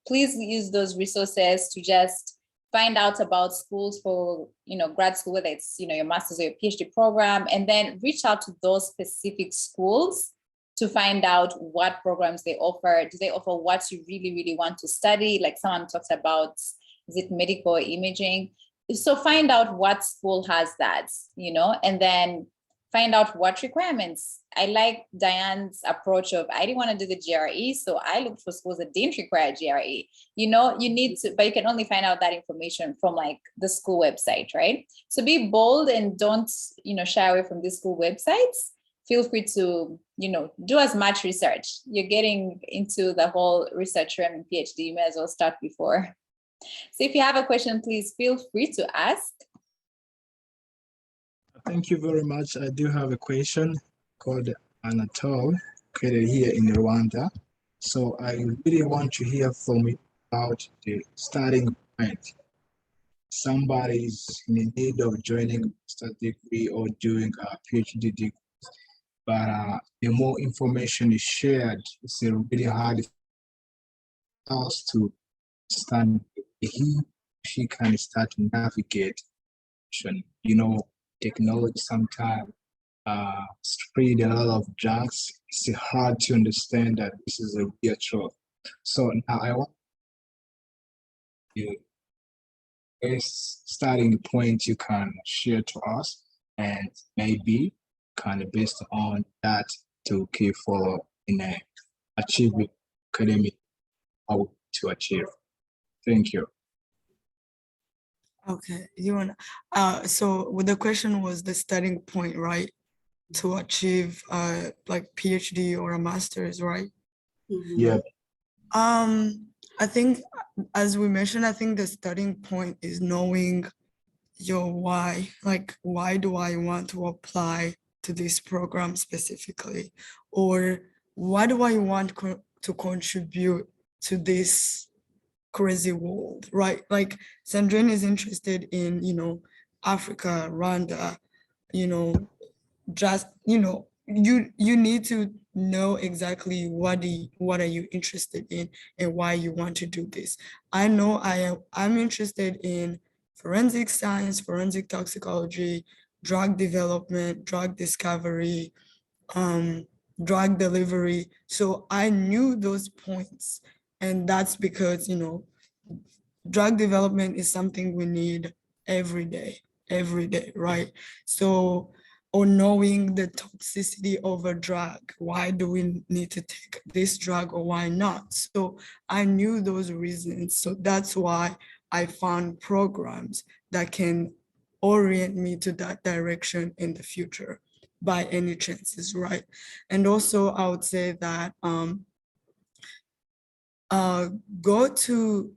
Please use those resources to just find out about schools for, grad school, whether it's, your master's or your PhD program, and then reach out to those specific schools to find out what programs they offer. Do they offer what you really, really want to study? Like someone talks about, is it medical or imaging? So find out what school has that, and then find out what requirements. I like Diane's approach of, I didn't want to do the GRE, so I looked for schools that didn't require GRE. You need to, but you can only find out that information from like the school website, right? So be bold and don't, shy away from these school websites. Feel free to, do as much research. You're getting into the whole research realm in PhD, you may as well start before. So if you have a question, please feel free to ask. Thank you very much. I do have a question called Anatole, created here in Rwanda. So I really want to hear from you about the starting point. Somebody's in need of joining a master's degree or doing a PhD degree, but the more information is shared, it's really hard for us to understand. She can start to navigate, technology sometimes spread a lot of junks. It's hard to understand that this is a real truth. So now I want you starting point you can share to us, and maybe kind of based on that to keep follow in achieving academic how to achieve. Thank you. Okay, so the question was the starting point, right? To achieve like PhD or a master's, right? Yeah. I think, as we mentioned, I think the starting point is knowing your why. Like, why do I want to apply to this program specifically? Or why do I want to contribute to this crazy world, right? Like Sandrine is interested in, Africa, Rwanda, just, you need to know exactly what are you interested in and why you want to do this. I know I'm interested in forensic science, forensic toxicology, drug development, drug discovery, drug delivery. So I knew those points, and that's because, drug development is something we need every day, right? So, or knowing the toxicity of a drug, why do we need to take this drug or why not? So I knew those reasons. So that's why I found programs that can orient me to that direction in the future by any chances, right? And also I would say that go to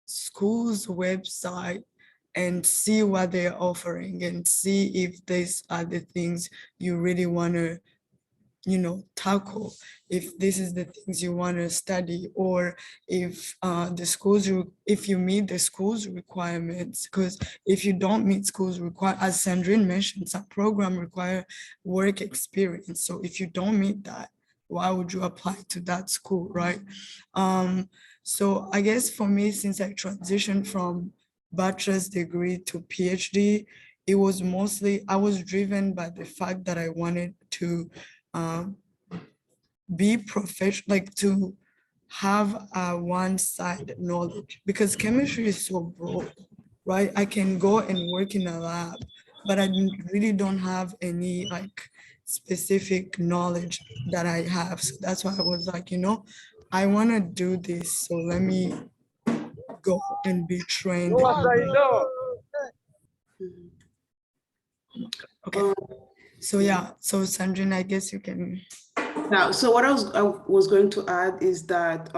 school's website and see what they're offering and see if these are the things you really want to you know, tackle, if this is the things you want to study, or if if you meet the school's requirements. Because if you don't meet schools as Sandrine mentioned, some program require work experience. So if you don't meet that, why would you apply to that school, right? So I guess for me, since I transitioned from bachelor's degree to PhD, it was mostly, I was driven by the fact that I wanted to be professional, like to have a one-side knowledge, because chemistry is so broad, right? I can go and work in a lab, but I really don't have any like specific knowledge that I have. So that's why I was like, you know, I want to do this, so let me go and be trained. Okay. So yeah, so Sandrine, I guess you can. Now, so what I was going to add is that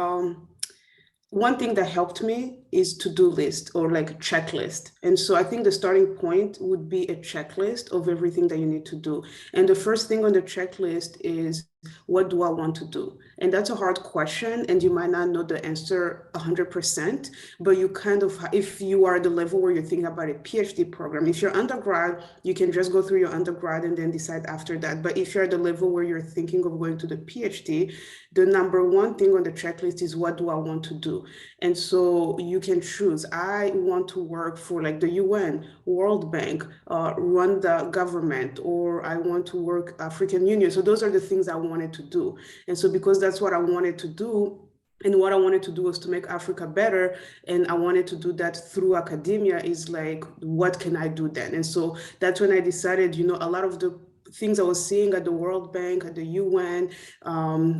one thing that helped me is to-do list, or like a checklist. And so I think the starting point would be a checklist of everything that you need to do. And the first thing on the checklist is, what do I want to do? And that's a hard question, and you might not know the answer 100%, but you kind of, if you are at the level where you're thinking about a PhD program, if you're undergrad, you can just go through your undergrad and then decide after that. But if you're at the level where you're thinking of going to the PhD, the number one thing on the checklist is, what do I want to do? And so you can choose, I want to work for like the UN, World Bank, Rwanda government, or I want to work African Union. So those are the things I wanted to do. And so because that's what I wanted to do, and what I wanted to do was to make Africa better, and I wanted to do that through academia, is like, what can I do then? And so that's when I decided, you know, a lot of the things I was seeing at the World Bank, at the UN,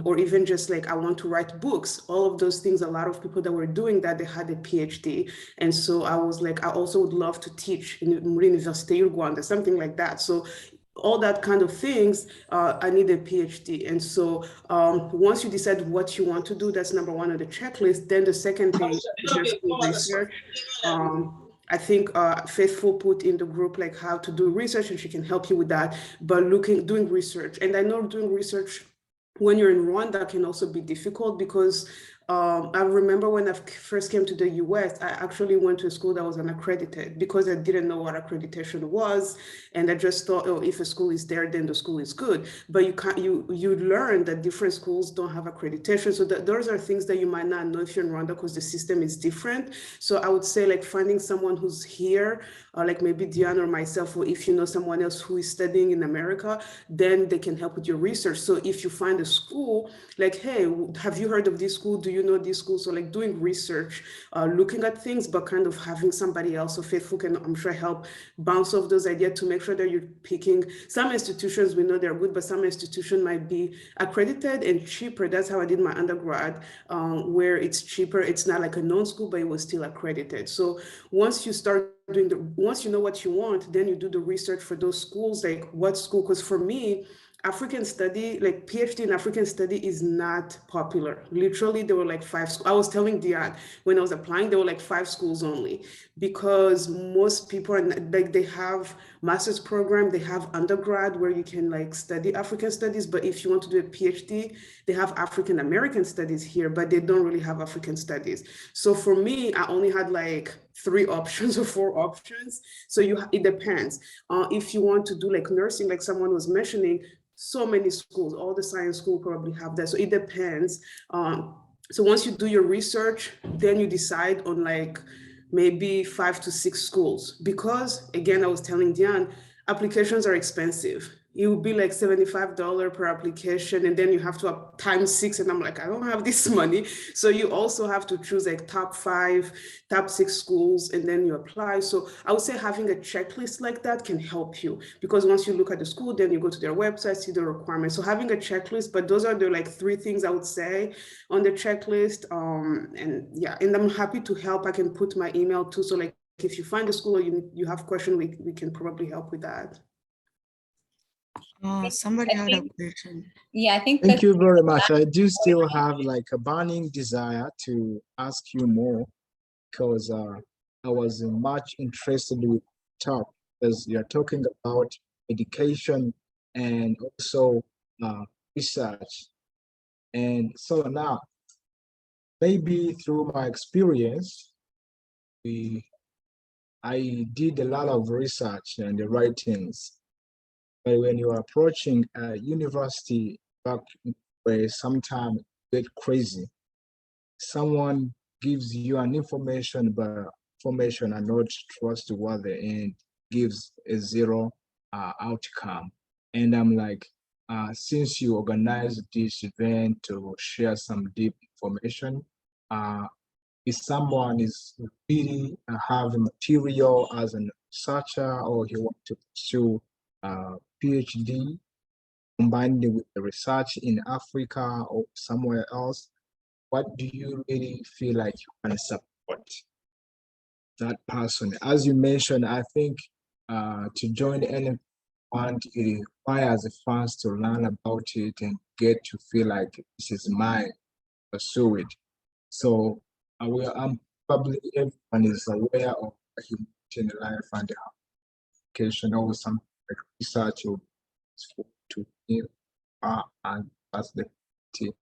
or even just like, I want to write books, all of those things, a lot of people that were doing that, they had a PhD. And so I was like, I also would love to teach in Université Rwanda, something like that. So all that kind of things, I need a PhD. And so once you decide what you want to do, that's number one on the checklist. Then the second thing is just do research. I think Faithful put in the group like how to do research, and she can help you with that. But doing research, and I know doing research when you're in Rwanda can also be difficult, because I remember when I first came to the US, I actually went to a school that was unaccredited, because I didn't know what accreditation was. And I just thought, oh, if a school is there, then the school is good. But you learn that different schools don't have accreditation. So those are things that you might not know if you're in Rwanda, because the system is different. So I would say like finding someone who's here, like maybe Diane or myself, or if you know someone else who is studying in America, then they can help with your research. So if you find a school, like, hey, have you heard of this school? Do you know this school? So like doing research, looking at things, but kind of having somebody else, so Faithful can, I'm sure, help bounce off those ideas to make sure that you're picking. Some institutions, we know they're good, but some institution might be accredited and cheaper. That's how I did my undergrad, where it's cheaper. It's not like a known school, but it was still accredited. So once you start once you know what you want, then you do the research for those schools, like what school, because for me, African study, like PhD in African study, is not popular. Literally, there were like 5 schools. I was telling Diane when I was applying, there were like 5 schools only, because most people are like, they have master's program, they have undergrad where you can like study African studies. But if you want to do a PhD, they have African American studies here, but they don't really have African studies. So for me, I only had like 3 options or 4 options. So it depends. If you want to do like nursing, like someone was mentioning, so many schools, all the science schools probably have that. So it depends. So once you do your research, then you decide on like maybe 5 to 6 schools, because again, I was telling Diane, applications are expensive. It would be like $75 per application, and then you have to times 6, and I'm like, I don't have this money. So you also have to choose like top 5, top 6 schools, and then you apply. So I would say having a checklist like that can help you, because once you look at the school, then you go to their website, see the requirements. So having a checklist, but those are the like 3 things I would say on the checklist. And yeah, and I'm happy to help. I can put my email too. So like if you find a school or you have questions, we can probably help with that. Somebody had a question. Yeah, I think. Thank you very much. I do still have like a burning desire to ask you more, because I was much interested with talk, as you're talking about education and also research. And so now, maybe through my experience, I did a lot of research and the writings. But when you are approaching a university back where sometimes get crazy, someone gives you an information, but information are not trustworthy and gives a zero outcome. And I'm like, since you organized this event to share some deep information, if someone is really having material as a researcher or he wants to pursue PhD combined with the research in Africa or somewhere else, what do you really feel like you can support that person? As you mentioned, I think to join any fund, it requires the funds to learn about it and get to feel like this is mine, pursue it. So I'm probably everyone is aware of humanitarian life and the application or some like research or to and that's the team.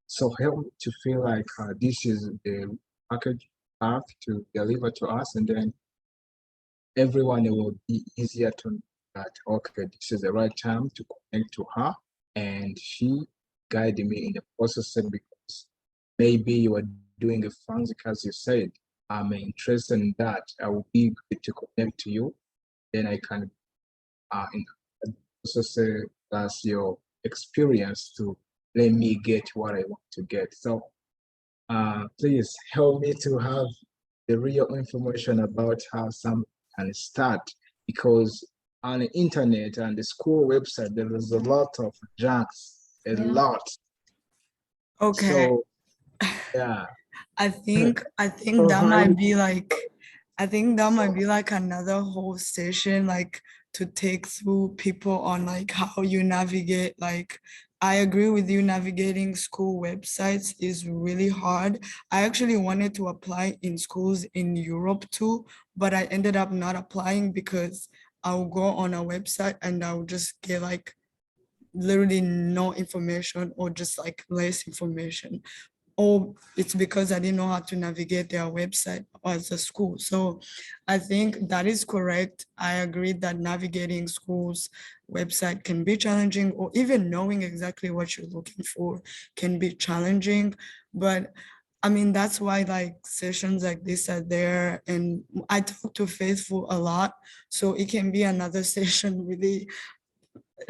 So help me to feel like this is the package path to deliver to us, and then everyone, it will be easier to know that okay, this is the right time to connect to her, and she guided me in the process because maybe you are doing a forensic, as you said. I'm interested in that. I will be good to connect to you. Then I can in the process plus your experience to let me get what I want to get. So please help me to have the real information about how some can start, because on the internet and the school website, there is a lot of junks, a lot. Okay. So yeah. I think that might be like, I think that might be like another whole session, like to take through people on like how you navigate. Like, I agree with you, navigating school websites is really hard. I actually wanted to apply in schools in Europe too, but I ended up not applying because I'll go on a website and I'll just get like literally no information or just like less information. Or it's because I didn't know how to navigate their website as a school. So I think that is correct. I agree that navigating schools' website can be challenging, or even knowing exactly what you're looking for can be challenging. But I mean, that's why like sessions like this are there. And I talk to Faithful a lot, so it can be another session really.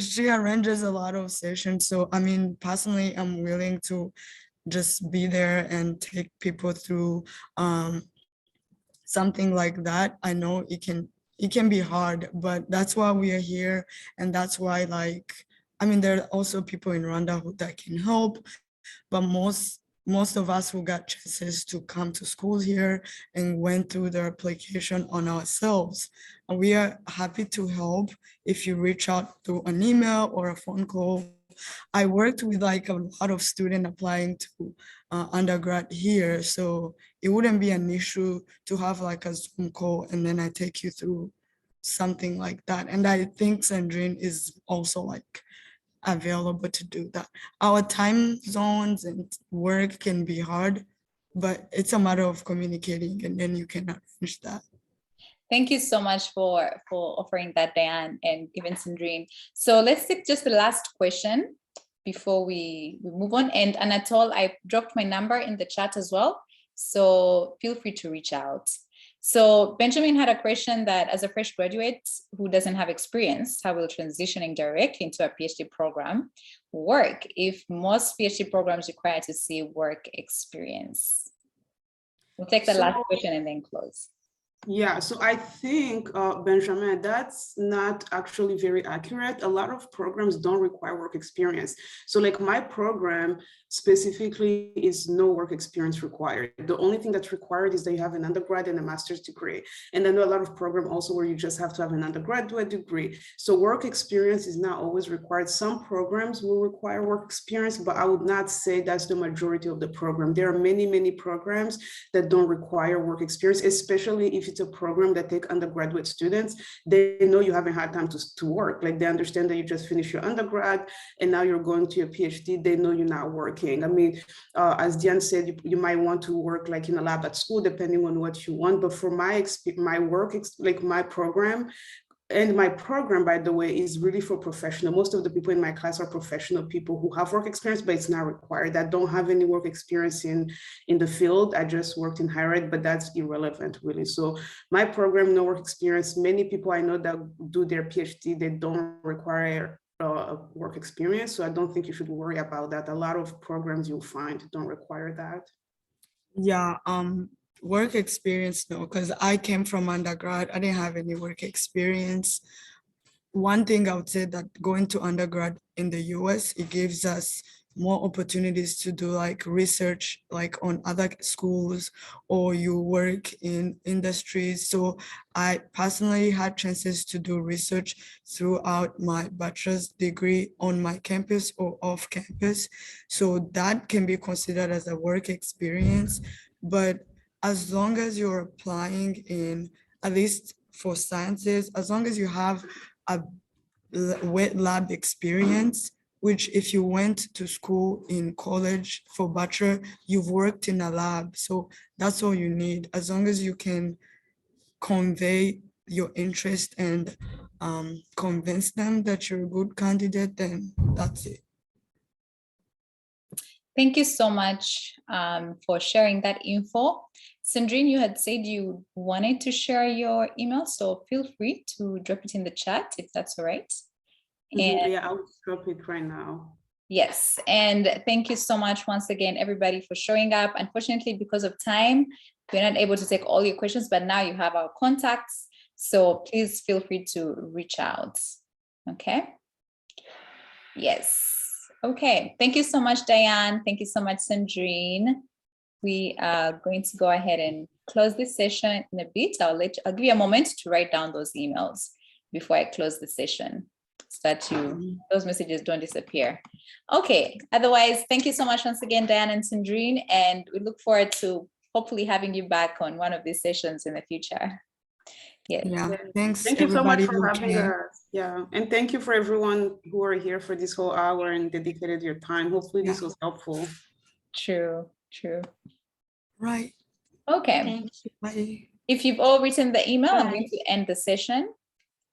She arranges a lot of sessions. So I mean, personally, I'm willing to just be there and take people through something like that. I know it can be hard, but that's why we are here. And that's why, like, I mean, there are also people in Rwanda that can help, but most of us who got chances to come to school here and went through the application on ourselves. And we are happy to help if you reach out through an email or a phone call. I worked with like a lot of students applying to undergrad here, so it wouldn't be an issue to have like a Zoom call and then I take you through something like that. And I think Sandrine is also like available to do that. Our time zones and work can be hard, but it's a matter of communicating and then you can arrange that. Thank you so much for offering that, Diane, and even Sandrine. So let's take just the last question before we move on. And Anatole, I dropped my number in the chat as well, so feel free to reach out. So Benjamin had a question that as a fresh graduate who doesn't have experience, how will transitioning directly into a PhD program work if most PhD programs require to see work experience? We'll take the last question and then close. Yeah, so I think, Benjamin, that's not actually very accurate. A lot of programs don't require work experience. So like my program, specifically is no work experience required. The only thing that's required is that you have an undergrad and a master's degree. And then there are a lot of programs also where you just have to have an undergraduate degree. So work experience is not always required. Some programs will require work experience, but I would not say that's the majority of the program. There are many, many programs that don't require work experience, especially if it's a program that take undergraduate students. They know you haven't had time to work. Like they understand that you just finished your undergrad and now you're going to your PhD. They know you're not working. I mean, as Diane said, you might want to work like in a lab at school, depending on what you want. But for my program, and my program, by the way, is really for professional. Most of the people in my class are professional people who have work experience, but it's not required. I don't have any work experience in the field. I just worked in higher ed, but that's irrelevant, really. So my program, no work experience. Many people I know that do their PhD, they don't require work experience. So I don't think you should worry about that. A lot of programs you'll find don't require that. Yeah, work experience, no, because I came from undergrad. I didn't have any work experience. One thing I would say that going to undergrad in the US, it gives us more opportunities to do like research, like on other schools, or you work in industries. So I personally had chances to do research throughout my bachelor's degree on my campus or off campus. So that can be considered as a work experience. But as long as you're applying in, at least for sciences, as long as you have a wet lab experience, which if you went to school in college for bachelor, you've worked in a lab. So that's all you need. As long as you can convey your interest and convince them that you're a good candidate, then that's it. Thank you so much for sharing that info. Sandrine, you had said you wanted to share your email, so feel free to drop it in the chat if that's all right. And yeah, I'll drop it right now. Yes, and thank you so much once again, everybody, for showing up. Unfortunately, because of time, we're not able to take all your questions, but now you have our contacts, so please feel free to reach out. Okay. Yes. Okay. Thank you so much, Diane. Thank you so much, Sandrine. We are going to go ahead and close this session in a bit. I'll give you a moment to write down those emails before I close the session, so that those messages don't disappear. Okay. Otherwise, thank you so much once again, Diane and Sandrine, and we look forward to hopefully having you back on one of these sessions in the future. Yes. Yeah, thanks. Thank you so much for having us. Yeah, and thank you for everyone who are here for this whole hour and dedicated your time. Hopefully this was helpful. True. Right. Okay. Thank you. Bye. If you've all written the email, I'm going to end the session.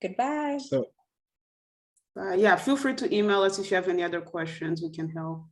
Goodbye. So, yeah, feel free to email us if you have any other questions. We can help.